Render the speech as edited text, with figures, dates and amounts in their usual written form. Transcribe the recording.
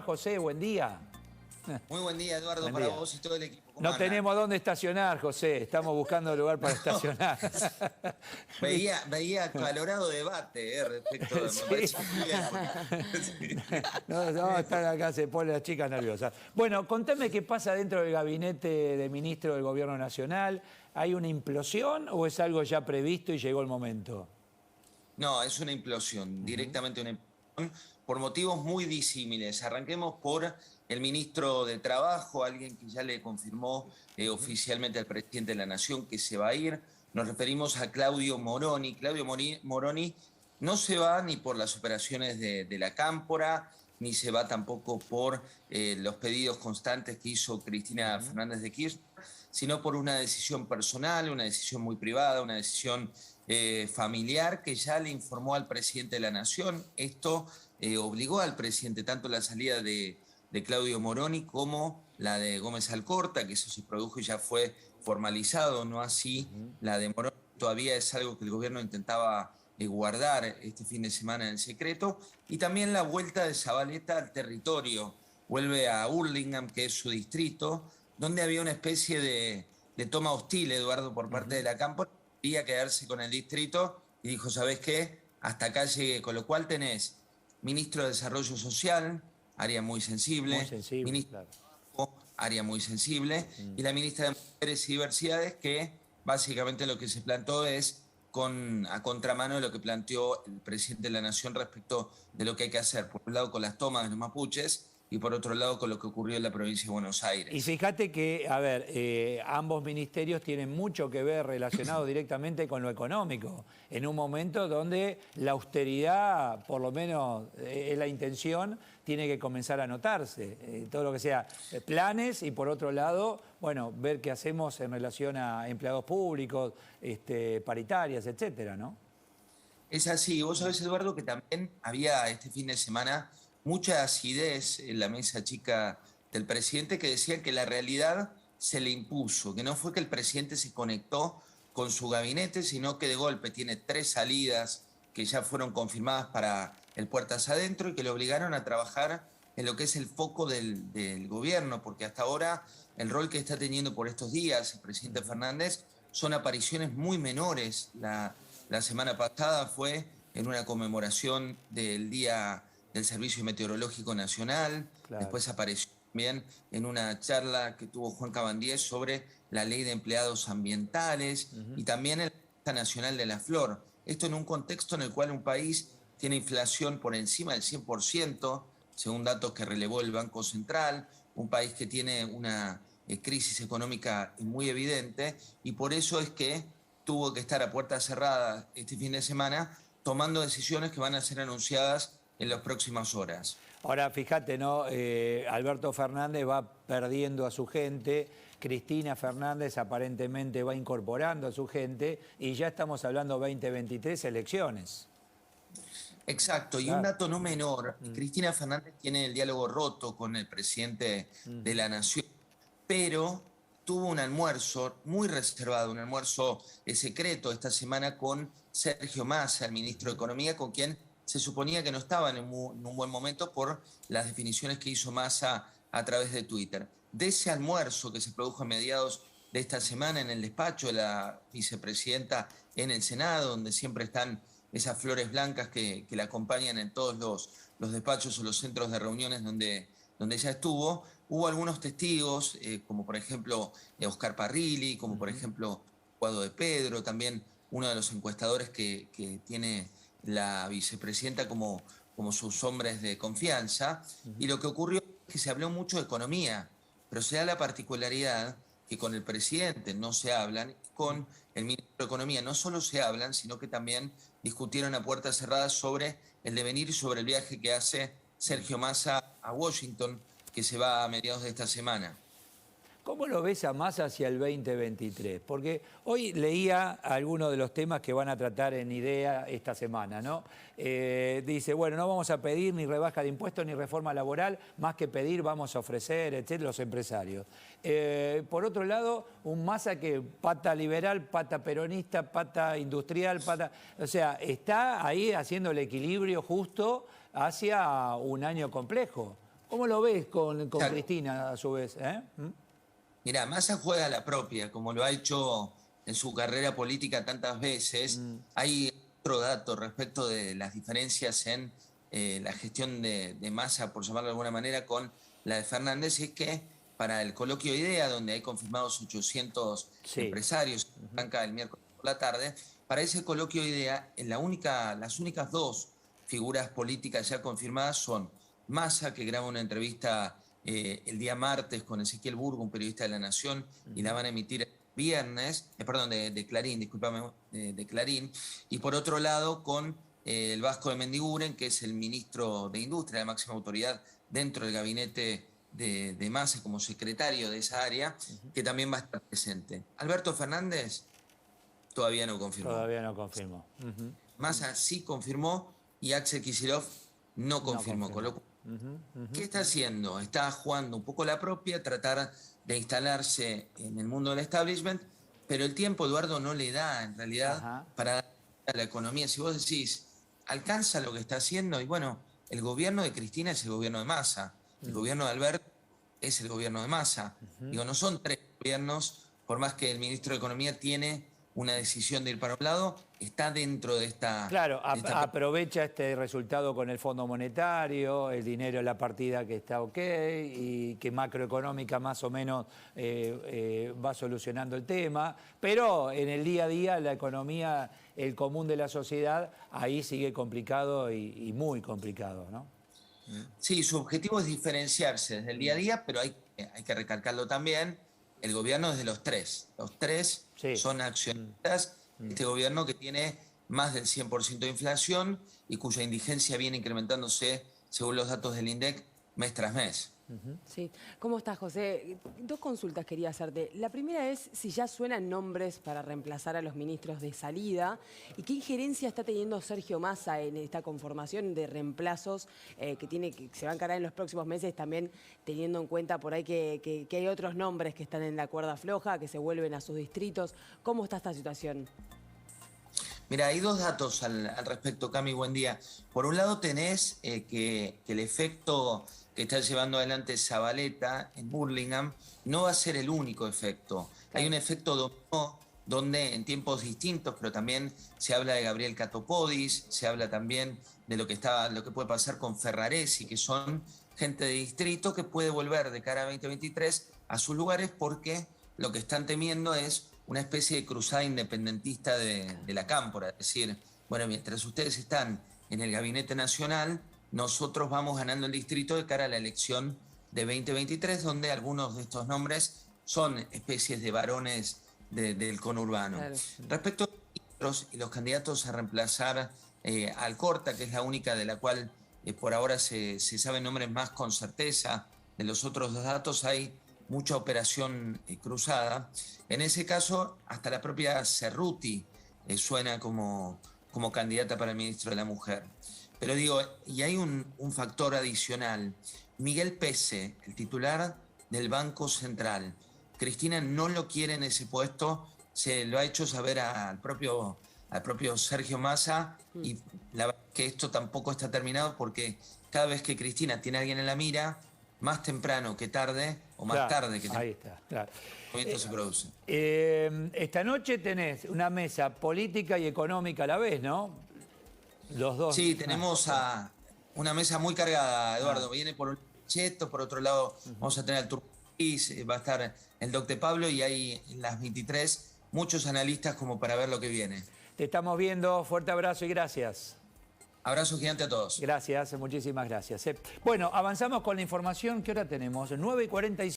José, buen día. Muy buen día, Eduardo, Buen para día. vos y todo el equipo. ¿Cómo No andan? tenemos dónde estacionar, José. Estamos buscando lugar para estacionar. Veía acalorado debate respecto, me Sí. parece muy bien. Sí. No, están acá, se ponen las chicas nerviosas. Bueno, contame qué pasa dentro del gabinete de ministro del Gobierno Nacional. ¿Hay una implosión o es algo ya previsto y llegó el momento? No, es una implosión, directamente una implosión, por motivos muy disímiles. Arranquemos por el ministro de Trabajo, alguien que ya le confirmó oficialmente al presidente de la Nación que se va a ir. Nos referimos a Claudio Moroni. Moroni no se va ni por las operaciones de la Cámpora, ni se va tampoco por los pedidos constantes que hizo Cristina Fernández de Kirchner, sino por una decisión personal, una decisión muy privada, una decisión familiar que ya le informó al presidente de la Nación. Esto obligó al presidente tanto la salida de Claudio Moroni como la de Gómez Alcorta, que eso se produjo y ya fue formalizado, no así la de Moroni. Todavía es algo que el gobierno intentaba guardar este fin de semana en secreto. Y también la vuelta de Zabaleta al territorio. Vuelve a Hurlingham, que es su distrito, donde había una especie de toma hostil, Eduardo, por parte de la Cámpora. Quería quedarse con el distrito y dijo, ¿sabés qué? Hasta acá llegué, con lo cual tenés ministro de Desarrollo Social, área muy Muy sensible, sensible, ministro claro. de Trabajo, área muy sensible, y la ministra de Mujeres y Diversidades, que básicamente lo que se plantó es a contramano de lo que planteó el presidente de la Nación respecto de lo que hay que hacer, por un lado con las tomas de los mapuches y por otro lado con lo que ocurrió en la provincia de Buenos Y Aires. fíjate que, a ver, ambos ministerios tienen mucho que ver relacionado directamente con lo económico, en un momento donde la austeridad, por lo menos es la intención, tiene que comenzar a notarse. Todo lo que sea planes y por otro lado, bueno, ver qué hacemos en relación a empleados públicos, paritarias, etcétera, ¿no? Es así, vos sabés, Eduardo, que también había este fin de semana mucha acidez en la mesa chica del presidente que decía que la realidad se le impuso, que no fue que el presidente se conectó con su gabinete, sino que de golpe tiene 3 salidas que ya fueron confirmadas para el Puertas Adentro y que le obligaron a trabajar en lo que es el foco del gobierno, porque hasta ahora el rol que está teniendo por estos días el presidente Fernández son apariciones muy menores. La semana pasada fue en una conmemoración del Día del Servicio Meteorológico Nacional, Claro. después apareció también en una charla que tuvo Juan Cabandier sobre la ley de empleados ambientales y también el Día Nacional de la Flor. Esto en un contexto en el cual un país tiene inflación por encima del 100%, según datos que relevó el Banco Central, un país que tiene una crisis económica muy evidente y por eso es que tuvo que estar a puertas cerradas este fin de semana tomando decisiones que van a ser anunciadas en las próximas horas. Ahora, fíjate, ¿no? Alberto Fernández va perdiendo a su gente, Cristina Fernández aparentemente va incorporando a su gente y ya estamos hablando 2023 elecciones. Exacto, y un Claro. dato no menor, Cristina Fernández tiene el diálogo roto con el presidente de la Nación, pero tuvo un almuerzo muy reservado, un almuerzo secreto esta semana con Sergio Massa, el ministro de Economía, con quien se suponía que no estaba en un buen momento por las definiciones que hizo Massa a través de Twitter. De ese almuerzo que se produjo a mediados de esta semana en el despacho de la vicepresidenta en el Senado, donde siempre están esas flores blancas que la acompañan en todos los despachos o los centros de reuniones donde ella estuvo, hubo algunos testigos, como por ejemplo Oscar Parrilli, como por ejemplo Guado de Pedro, también uno de los encuestadores que tiene la vicepresidenta como sus hombres de confianza. Y lo que ocurrió es que se habló mucho de economía, pero se da la particularidad que con el presidente no se hablan, con el ministro de Economía no solo se hablan, sino que también discutieron a puertas cerradas sobre el devenir y sobre el viaje que hace Sergio Massa a Washington, que se va a mediados de esta semana. ¿Cómo lo ves a más hacia el 2023? Porque hoy leía algunos de los temas que van a tratar en IDEA esta semana, ¿no? Dice, bueno, no vamos a pedir ni rebaja de impuestos ni reforma laboral, más que pedir vamos a ofrecer, etcétera, los empresarios. Por otro lado, un Massa que pata liberal, pata peronista, pata industrial, pata... O sea, está ahí haciendo el equilibrio justo hacia un año complejo. ¿Cómo lo ves con Cristina a su vez? Mirá, Massa juega a la propia, como lo ha hecho en su carrera política tantas veces. Hay otro dato respecto de las diferencias en la gestión de Massa, por llamarlo de alguna manera, con la de Fernández, y es que para el coloquio IDEA, donde hay confirmados 800 empresarios, arranca el miércoles por la tarde, para ese coloquio IDEA, las únicas dos figuras políticas ya confirmadas son Massa, que graba una entrevista el día martes con Ezequiel Burgo, un periodista de La Nación, y la van a emitir el viernes, de Clarín, discúlpame, de Clarín, y por otro lado con el Vasco de Mendiguren, que es el ministro de Industria, la máxima autoridad dentro del gabinete de Massa como secretario de esa área, que también va a estar presente. Alberto Fernández todavía no confirmó. Todavía no confirmó. Massa sí confirmó y Axel Kicillof no confirmó. Con lo cual, ¿qué está haciendo? Está jugando un poco la propia, tratar de instalarse en el mundo del establishment, pero el tiempo, Eduardo, no le da en realidad para dar a la economía. Si vos decís, alcanza lo que está haciendo, y bueno, el gobierno de Cristina es el gobierno de Massa, el gobierno de Alberto es el gobierno de Massa. Digo, no son tres gobiernos, por más que el ministro de Economía tiene una decisión de ir para un lado, está dentro de esta... Claro, aprovecha este resultado con el Fondo Monetario, el dinero en la partida que está ok, y que macroeconómica más o menos va solucionando el tema, pero en el día a día la economía, el común de la sociedad, ahí sigue complicado y muy complicado, ¿no? Sí, su objetivo es diferenciarse desde el día a día, pero hay que recalcarlo también. El gobierno es de los tres. Los tres son accionistas. Este gobierno que tiene más del 100% de inflación y cuya indigencia viene incrementándose, según los datos del INDEC, mes tras mes. Sí. ¿Cómo estás, José? Dos consultas quería hacerte. La primera es si ya suenan nombres para reemplazar a los ministros de salida y qué injerencia está teniendo Sergio Massa en esta conformación de reemplazos que se va a encarar en los próximos meses, también teniendo en cuenta por ahí que hay otros nombres que están en la cuerda floja, que se vuelven a sus distritos. ¿Cómo está esta situación? Mira, hay dos datos al respecto, Cami, buen día. Por un lado tenés que el efecto que está llevando adelante Zabaleta en Burlingame no va a ser el único efecto. Hay un efecto dominó donde en tiempos distintos, pero también se habla de Gabriel Catopodis, se habla también de lo que puede pasar con Ferraresi, que son gente de distrito que puede volver de cara a 2023 a sus lugares porque lo que están temiendo es una especie de cruzada independentista de la cámpora. Es decir, bueno, mientras ustedes están en el Gabinete Nacional, nosotros vamos ganando el distrito de cara a la elección de 2023, donde algunos de estos nombres son especies de varones del conurbano. Claro. Respecto a los ministros y los candidatos a reemplazar a Alcorta, que es la única de la cual por ahora se saben nombres más con certeza, de los otros dos datos hay mucha operación cruzada. En ese caso, hasta la propia Cerruti suena como candidata para el ministro de la Mujer. Pero digo, y hay un factor adicional. Miguel Pese, el titular del Banco Central, Cristina no lo quiere en ese puesto, se lo ha hecho saber al propio Sergio Massa, y la verdad es que esto tampoco está terminado porque cada vez que Cristina tiene a alguien en la mira, más temprano que tarde, o más tarde que temprano, ahí está, claro. Esto se produce. Esta noche tenés una mesa política y económica a la vez, ¿no? Los dos. Sí, tenemos una mesa muy cargada, Eduardo. Viene por un cheto, por otro lado vamos a tener al Turquís, va a estar el doctor Pablo, y hay en las 23 muchos analistas como para ver lo que viene. Te estamos viendo, fuerte abrazo y gracias. Abrazo gigante a todos. Gracias, muchísimas gracias. Bueno, avanzamos con la información. ¿Qué hora tenemos? 9:45.